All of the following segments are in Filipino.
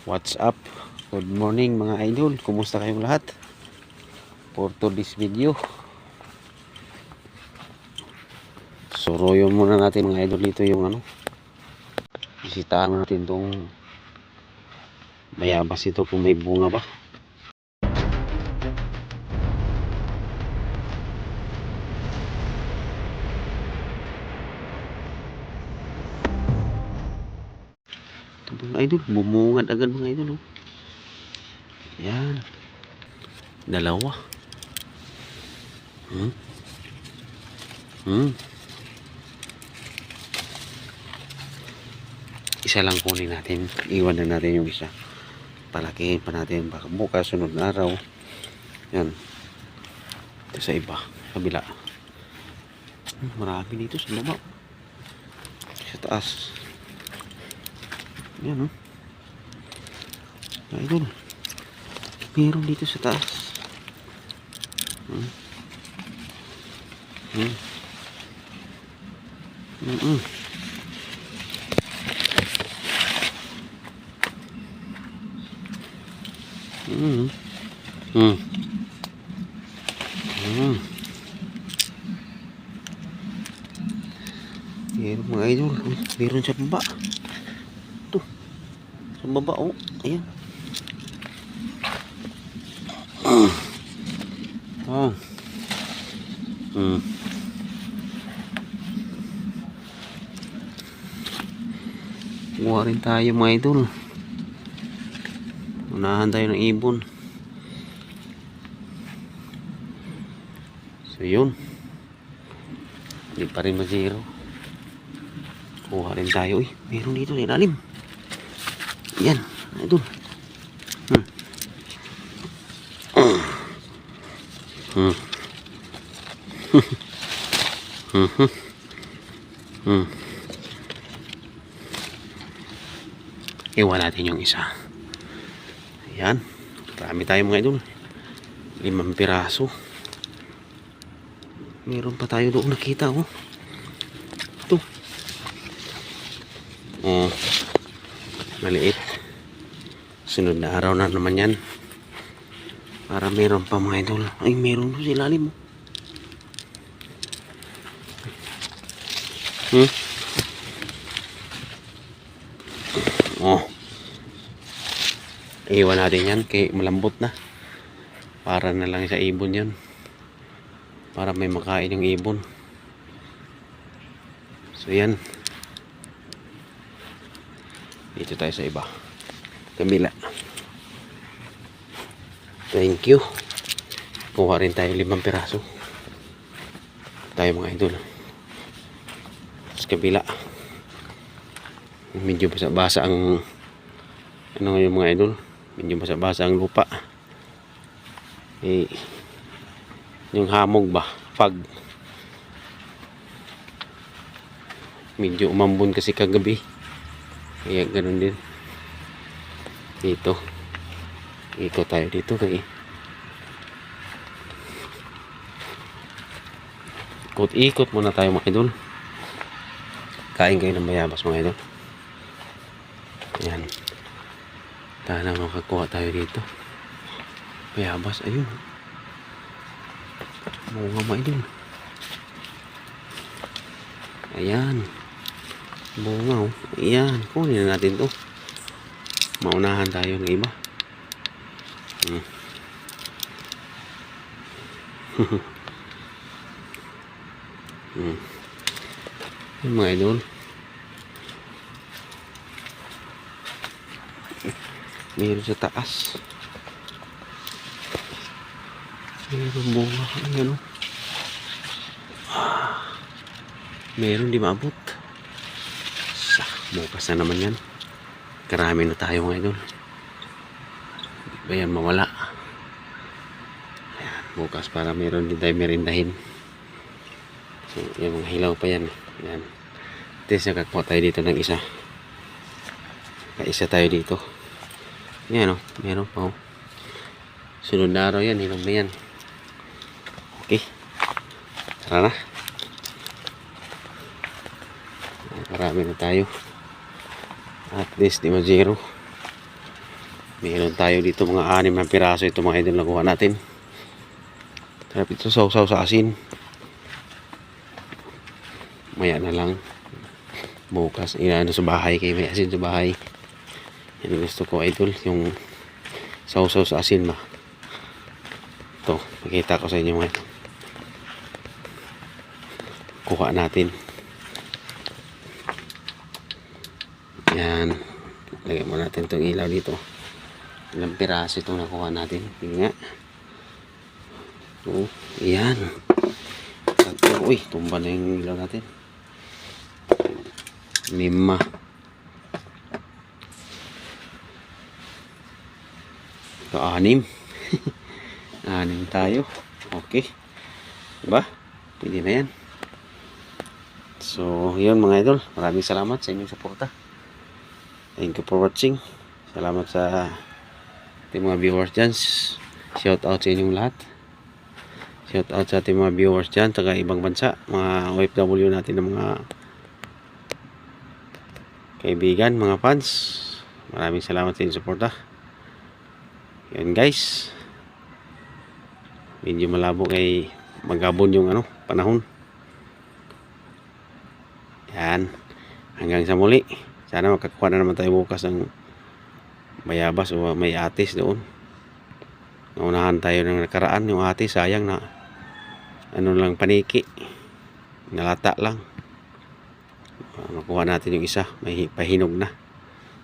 What's up? Good morning mga idol. Kumusta kayong lahat? For today's video, suruyon muna natin mga idol dito yung bisitahan natin tong bayabas ito kung may bunga ba. Ito mga idol, bumungad agad mga idol. Yan. Dalawa. Isa lang kunin natin. Iwan na natin yung isa. Palakihin pa natin. Baka bukas, sunod na araw. Yan. Ito sa iba. Kabila. Marami dito sa baba. Sa taas. Yan idol. Meron dito sa taas. Meron mga idol. Meron sa baba. Ito. Sa baba ayan. Kuha rin tayo mga idol. Unahan tayo ng ibon. So yun. Hindi pa rin ma-zero. Kuha rin tayo. Meron dito sa ilalim. Yan idol. Iwan natin yung isa. Ayan. Marami tayo mga idol. 5 piraso. Meron pa tayo doon nakita ito. Maliit. Sunod na araw na naman yan. Para meron pa mga idol. Ay, meron doon sa ilalim iwan natin yan kay malambot na. Para na lang sa ibon yan. Para may makain yung ibon. So yan. Dito tayo sa iba. Kabila. Thank you. Kuha rin tayo 5 piraso. Tayo mga idol. Sa kabila. Medyo basa-basa ang yung mga idol. Medyo basa-basa ang lupa. Yung hamog ba? Pag medyo umambon kasi kagabi. Kaya ganun din. Dito. Ikot tayo dito kay ikot muna tayo mga idol. Kain kayo ng bayabas mga idol. Yan. Sana makakuha tayo dito. Bayabas, ayun. Bunga mga idol. Ayan. Bunga Ayan. Kunin na natin to. Maunahan tayo ng iba. Yung mga idol. Meron sa taas. Meron bunga. Ayan meron di maabot. Bukas na naman yan. Karami na tayo mga idol. Ba yan mawala. Ayan, bukas para meron din tayo merindahin. So, yung mga hilaw pa yan. Ayan. Tapos nakakuha tayo dito ng isa. Kaisa tayo dito. Ayan meron pa sunod na araw yan. Hilaw na yan. Okay. Tara na. Marami na tayo. At least di ma-zero. Meron tayo dito mga 6 na piraso ito mga idol na kuha natin. Sarap ito sausaw sa asin. Maya na lang. Bukas, inaano sa bahay kay may asin sa bahay. Yan gusto ko idol, yung sausaw sa asin ba. Ito, makita ko sa inyo mga ito. Kuha natin. Yan. Lagyan mo natin itong ilaw dito. Ilang piraso itong nakuha natin. Tingnan nga. Oh, yan. Uy, tumba na yung ilaw natin. 5. 6. 6 tayo. Okay. Diba? Pwede na yan. So, yun mga idol. Maraming salamat sa inyong suporta. Thank you for watching. Salamat sa ating mga viewers dyan. Shout out sa inyong lahat. Shout out sa ating mga viewers dyan. Taga ibang bansa. Mga OFW natin ng mga kaibigan, mga fans. Maraming salamat sa inyong suporta. Yun guys. Medyo malabo kay magabon yung panahon. Yan. Hanggang sa muli. Sana makakuha na naman tayo bukas ng bayabas o may atis doon. Naunahan tayo ng nakaraan. Yung atis sayang na lang paniki. Nalata lang. Makuha natin yung isa. May pahinog na.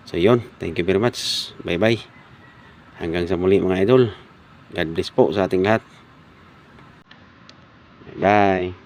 So yun. Thank you very much. Bye bye. Hanggang sa muli mga idol. God bless po sa ating lahat. Bye bye.